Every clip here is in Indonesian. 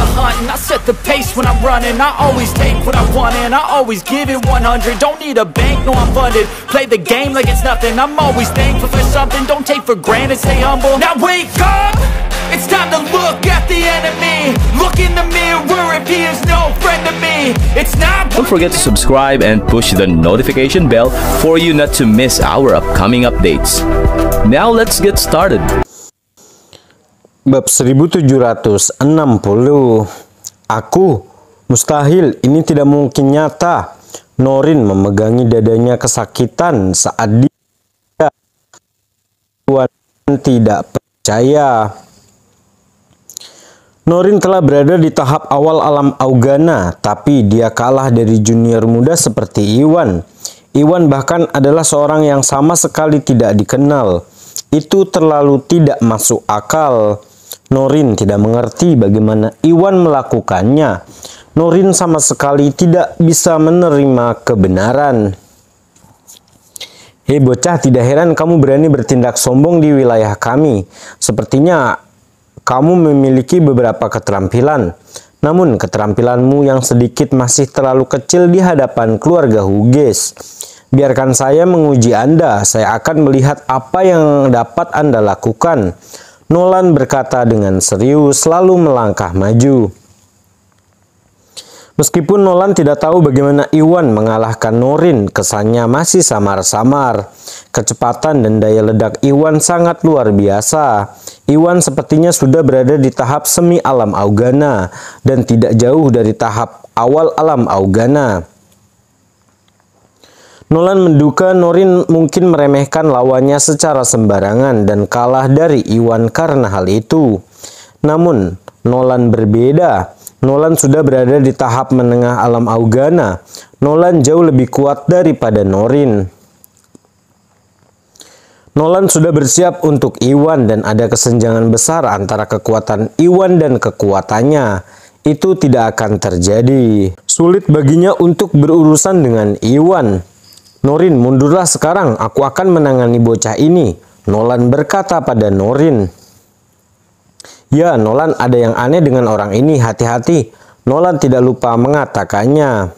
the hunt and I set the pace when I'm running. I always take what I want and I always give it 100. Don't need a bank, no I'm funded. Play the game like it's nothing. I'm always thankful for something. Don't take for granted, stay humble. Now wake up, it's time to look at the enemy. Look in the mirror if he is no friend to me. It's not. Don't forget to subscribe and push the notification bell for you not to miss our upcoming updates. Now let's get started. Bab 1760. Aku, mustahil, ini tidak mungkin nyata. Norin memegangi dadanya kesakitan saat dia tidak percaya. Norin telah berada di tahap awal alam Augana, tapi dia kalah dari junior muda seperti Iwan. Iwan bahkan adalah seorang yang sama sekali tidak dikenal. Itu terlalu tidak masuk akal. Norin tidak mengerti bagaimana Iwan melakukannya. Norin sama sekali tidak bisa menerima kebenaran. Hei bocah, tidak heran kamu berani bertindak sombong di wilayah kami. Sepertinya kamu memiliki beberapa keterampilan. Namun keterampilanmu yang sedikit masih terlalu kecil di hadapan keluarga Hughes. Biarkan saya menguji Anda. Saya akan melihat apa yang dapat Anda lakukan. Nolan berkata dengan serius, lalu melangkah maju. Meskipun Nolan tidak tahu bagaimana Iwan mengalahkan Norin, kesannya masih samar-samar. Kecepatan dan daya ledak Iwan sangat luar biasa. Iwan sepertinya sudah berada di tahap semi alam Augana dan tidak jauh dari tahap awal alam Augana. Nolan menduga Norin mungkin meremehkan lawannya secara sembarangan dan kalah dari Iwan karena hal itu. Namun, Nolan berbeda. Nolan sudah berada di tahap menengah alam Augana. Nolan jauh lebih kuat daripada Norin. Nolan sudah bersiap untuk Iwan dan ada kesenjangan besar antara kekuatan Iwan dan kekuatannya. Itu tidak akan terjadi. Sulit baginya untuk berurusan dengan Iwan. Norin, mundurlah sekarang. Aku akan menangani bocah ini. Nolan berkata pada Norin. Ya, Nolan, ada yang aneh dengan orang ini. Hati-hati. Nolan tidak lupa mengatakannya.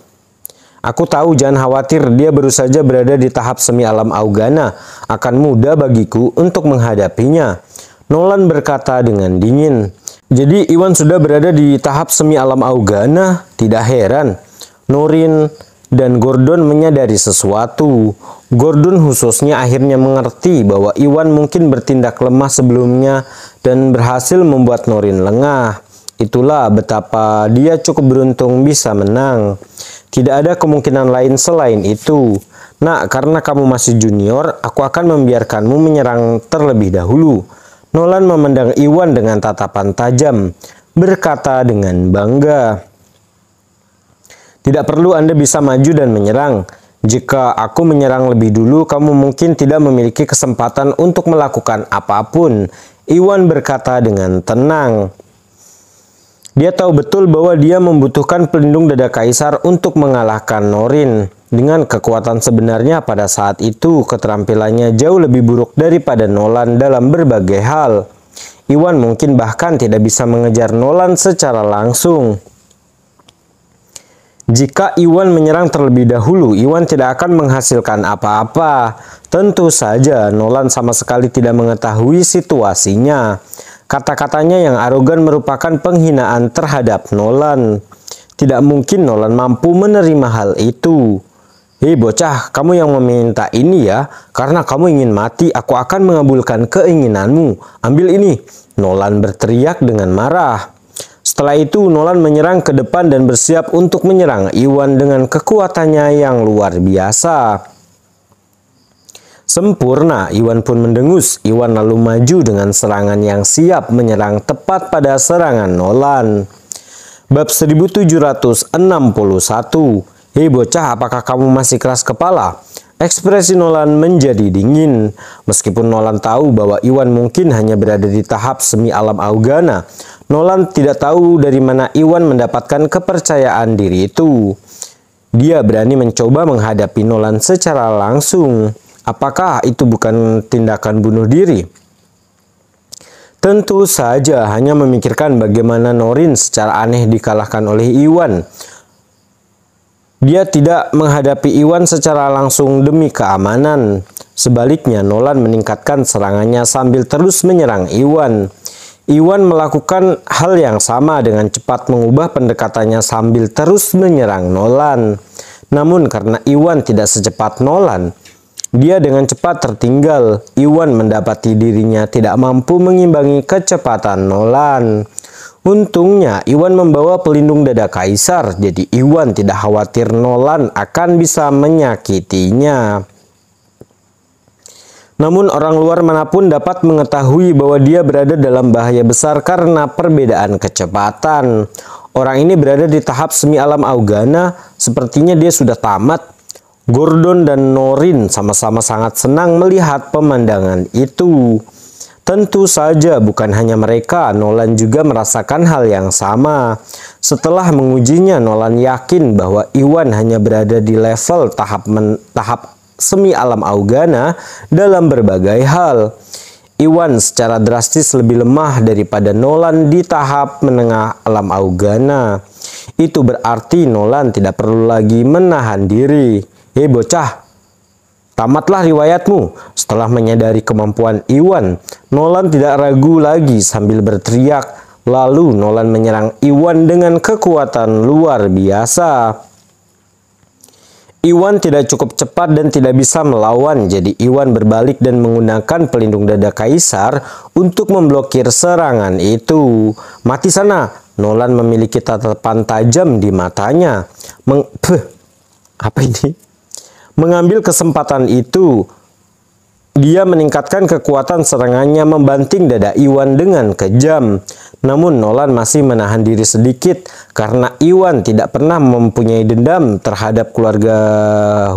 Aku tahu, jangan khawatir. Dia baru saja berada di tahap semi alam Augana. Akan mudah bagiku untuk menghadapinya. Nolan berkata dengan dingin. Jadi Iwan sudah berada di tahap semi alam Augana? Tidak heran. Norin dan Gordon menyadari sesuatu. Gordon khususnya akhirnya mengerti bahwa Iwan mungkin bertindak lemah sebelumnya dan berhasil membuat Norin lengah. Itulah betapa dia cukup beruntung bisa menang. Tidak ada kemungkinan lain selain itu. Nah, karena kamu masih junior, aku akan membiarkanmu menyerang terlebih dahulu. Nolan memandang Iwan dengan tatapan tajam, berkata dengan bangga. Tidak perlu Anda bisa maju dan menyerang. Jika aku menyerang lebih dulu, kamu mungkin tidak memiliki kesempatan untuk melakukan apapun. Iwan berkata dengan tenang. Dia tahu betul bahwa dia membutuhkan pelindung dada kaisar untuk mengalahkan Norin. Dengan kekuatan sebenarnya pada saat itu, keterampilannya jauh lebih buruk daripada Nolan dalam berbagai hal. Iwan mungkin bahkan tidak bisa mengejar Nolan secara langsung. Jika Iwan menyerang terlebih dahulu, Iwan tidak akan menghasilkan apa-apa. Tentu saja Nolan sama sekali tidak mengetahui situasinya. Kata-katanya yang arogan merupakan penghinaan terhadap Nolan. Tidak mungkin Nolan mampu menerima hal itu. Hei bocah, kamu yang meminta ini ya. Karena kamu ingin mati, aku akan mengabulkan keinginanmu. Ambil ini. Nolan berteriak dengan marah. Setelah itu Nolan menyerang ke depan dan bersiap untuk menyerang Iwan dengan kekuatannya yang luar biasa. Sempurna, Iwan pun mendengus. Iwan lalu maju dengan serangan yang siap menyerang tepat pada serangan Nolan. Bab 1761. Hei bocah, apakah kamu masih keras kepala? Ekspresi Nolan menjadi dingin. Meskipun Nolan tahu bahwa Iwan mungkin hanya berada di tahap semi alam Augana, Nolan tidak tahu dari mana Iwan mendapatkan kepercayaan diri itu. Dia berani mencoba menghadapi Nolan secara langsung. Apakah itu bukan tindakan bunuh diri? Tentu saja hanya memikirkan bagaimana Norin secara aneh dikalahkan oleh Iwan. Dia tidak menghadapi Iwan secara langsung demi keamanan. Sebaliknya, Nolan meningkatkan serangannya sambil terus menyerang Iwan. Iwan melakukan hal yang sama dengan cepat mengubah pendekatannya sambil terus menyerang Nolan. Namun karena Iwan tidak secepat Nolan, dia dengan cepat tertinggal. Iwan mendapati dirinya tidak mampu mengimbangi kecepatan Nolan. Untungnya Iwan membawa pelindung dada kaisar, jadi Iwan tidak khawatir Nolan akan bisa menyakitinya. Namun orang luar manapun dapat mengetahui bahwa dia berada dalam bahaya besar karena perbedaan kecepatan. Orang ini berada di tahap semi alam Augana, sepertinya dia sudah tamat. Gordon dan Norin sama-sama sangat senang melihat pemandangan itu. Tentu saja bukan hanya mereka, Nolan juga merasakan hal yang sama. Setelah mengujinya, Nolan yakin bahwa Iwan hanya berada di level tahap semi alam Augana dalam berbagai hal. Iwan secara drastis lebih lemah daripada Nolan di tahap menengah alam Augana. Itu berarti Nolan tidak perlu lagi menahan diri. Hei bocah, tamatlah riwayatmu. Setelah menyadari kemampuan Iwan, Nolan tidak ragu lagi sambil berteriak. Lalu Nolan menyerang Iwan dengan kekuatan luar biasa. Iwan tidak cukup cepat dan tidak bisa melawan, jadi Iwan berbalik dan menggunakan pelindung dada kaisar untuk memblokir serangan itu. Mati sana! Nolan memiliki tatapan tajam di matanya. Apa ini? Mengambil kesempatan itu, dia meningkatkan kekuatan serangannya membanting dada Iwan dengan kejam. Namun Nolan masih menahan diri sedikit karena Iwan tidak pernah mempunyai dendam terhadap keluarga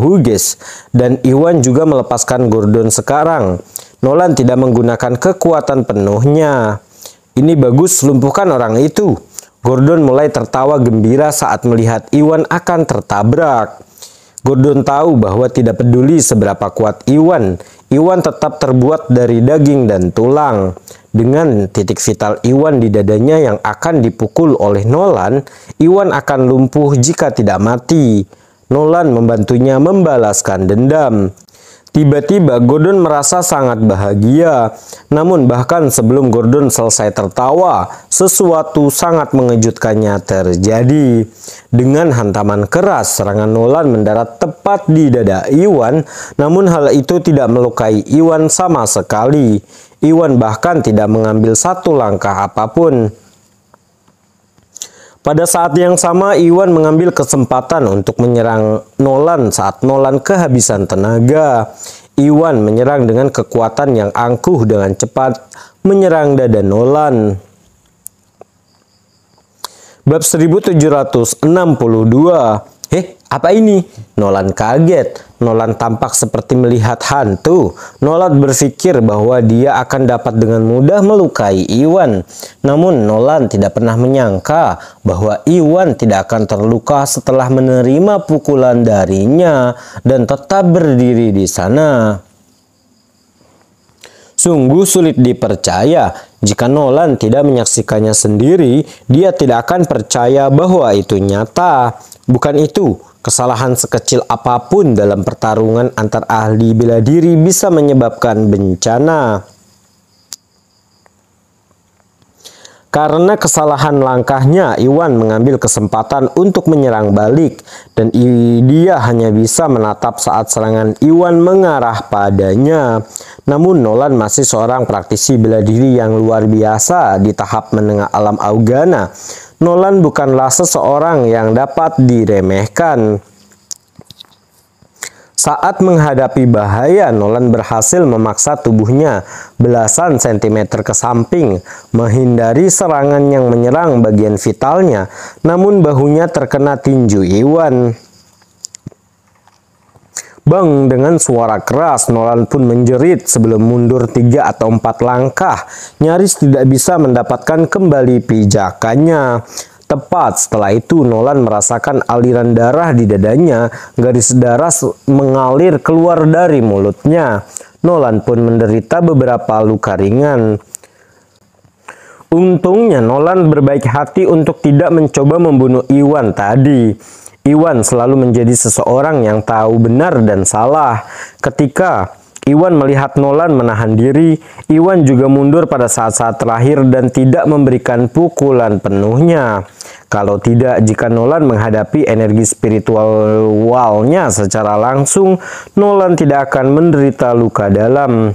Hughes. Dan Iwan juga melepaskan Gordon sekarang. Nolan tidak menggunakan kekuatan penuhnya. Ini bagus, lumpuhkan orang itu. Gordon mulai tertawa gembira saat melihat Iwan akan tertabrak. Gordon tahu bahwa tidak peduli seberapa kuat Iwan tetap terbuat dari daging dan tulang. Dengan titik vital Iwan di dadanya yang akan dipukul oleh Nolan, Iwan akan lumpuh jika tidak mati. Nolan membantunya membalaskan dendam. Tiba-tiba Gordon merasa sangat bahagia. Namun bahkan sebelum Gordon selesai tertawa, sesuatu sangat mengejutkannya terjadi. Dengan hantaman keras, serangan Nolan mendarat tepat di dada Iwan. Namun hal itu tidak melukai Iwan sama sekali. Iwan bahkan tidak mengambil satu langkah apapun. Pada saat yang sama, Iwan mengambil kesempatan untuk menyerang Nolan saat Nolan kehabisan tenaga. Iwan menyerang dengan kekuatan yang angkuh dengan cepat menyerang dada Nolan. Bab 1762. Apa ini? Nolan kaget. Nolan tampak seperti melihat hantu. Nolan berpikir bahwa dia akan dapat dengan mudah melukai Iwan. Namun Nolan tidak pernah menyangka bahwa Iwan tidak akan terluka setelah menerima pukulan darinya dan tetap berdiri di sana. Sungguh sulit dipercaya. Jika Nolan tidak menyaksikannya sendiri, dia tidak akan percaya bahwa itu nyata. Bukan itu, kesalahan sekecil apapun dalam pertarungan antar ahli bela diri bisa menyebabkan bencana. Karena kesalahan langkahnya, Iwan mengambil kesempatan untuk menyerang balik, dan dia hanya bisa menatap saat serangan Iwan mengarah padanya. Namun Nolan masih seorang praktisi bela diri yang luar biasa di tahap menengah alam Augana. Nolan bukanlah seseorang yang dapat diremehkan. Saat menghadapi bahaya, Nolan berhasil memaksa tubuhnya belasan sentimeter ke samping, menghindari serangan yang menyerang bagian vitalnya, namun bahunya terkena tinju Iwan. Bang, dengan suara keras, Nolan pun menjerit sebelum mundur 3 atau 4 langkah, nyaris tidak bisa mendapatkan kembali pijakannya. Tepat setelah itu, Nolan merasakan aliran darah di dadanya, garis darah mengalir keluar dari mulutnya. Nolan pun menderita beberapa luka ringan. Untungnya Nolan berbaik hati untuk tidak mencoba membunuh Iwan tadi. Iwan selalu menjadi seseorang yang tahu benar dan salah. Ketika Iwan melihat Nolan menahan diri, Iwan juga mundur pada saat-saat terakhir dan tidak memberikan pukulan penuhnya. Kalau tidak, jika Nolan menghadapi energi spiritualnya secara langsung, Nolan tidak akan menderita luka dalam.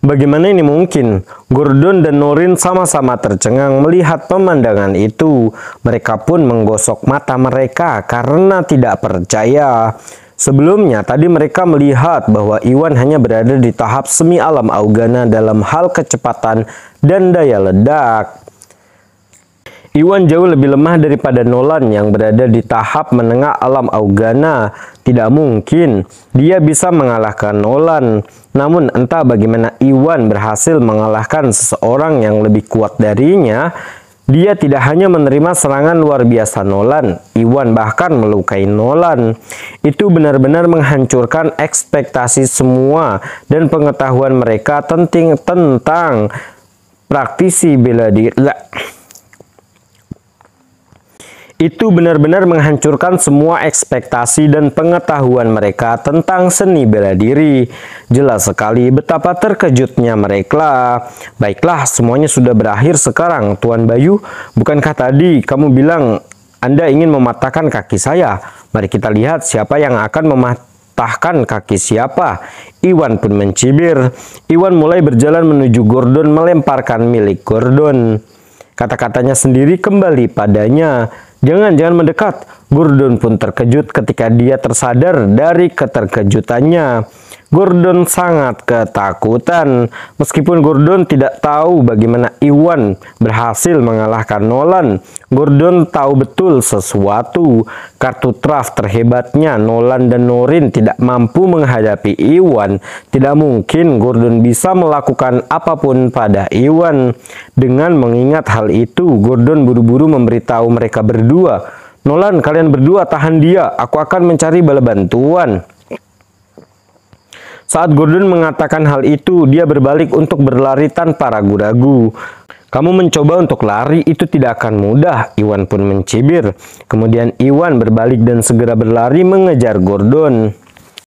Bagaimana ini mungkin? Gordon dan Norrin sama-sama tercengang melihat pemandangan itu. Mereka pun menggosok mata mereka karena tidak percaya. Sebelumnya, tadi mereka melihat bahwa Iwan hanya berada di tahap semi alam Augana dalam hal kecepatan dan daya ledak. Iwan jauh lebih lemah daripada Nolan yang berada di tahap menengah alam Augana. Tidak mungkin dia bisa mengalahkan Nolan. Namun entah bagaimana Iwan berhasil mengalahkan seseorang yang lebih kuat darinya. Dia tidak hanya menerima serangan luar biasa Nolan, Iwan bahkan melukai Nolan. Itu benar-benar menghancurkan ekspektasi semua dan pengetahuan mereka tentang praktisi bela diri. Itu benar-benar menghancurkan semua ekspektasi dan pengetahuan mereka tentang seni bela diri. Jelas sekali betapa terkejutnya mereka. Baiklah, semuanya sudah berakhir sekarang, Tuan Bayu. Bukankah tadi kamu bilang Anda ingin mematahkan kaki saya? Mari kita lihat siapa yang akan mematahkan kaki siapa. Iwan pun mencibir. Iwan mulai berjalan menuju Gordon melemparkan milik Gordon. Kata-katanya sendiri kembali padanya. Jangan mendekat. Gordon pun terkejut ketika dia tersadar dari keterkejutannya. Gordon sangat ketakutan. Meskipun Gordon tidak tahu bagaimana Iwan berhasil mengalahkan Nolan, Gordon tahu betul sesuatu. Kartu truf terhebatnya Nolan dan Norrin tidak mampu menghadapi Iwan. Tidak mungkin Gordon bisa melakukan apapun pada Iwan. Dengan mengingat hal itu, Gordon buru-buru memberitahu mereka berdua, "Nolan, kalian berdua tahan dia. Aku akan mencari bala bantuan." Saat Gordon mengatakan hal itu, dia berbalik untuk berlari tanpa ragu-ragu. "Kamu mencoba untuk lari, itu tidak akan mudah," Iwan pun mencibir. Kemudian Iwan berbalik dan segera berlari mengejar Gordon.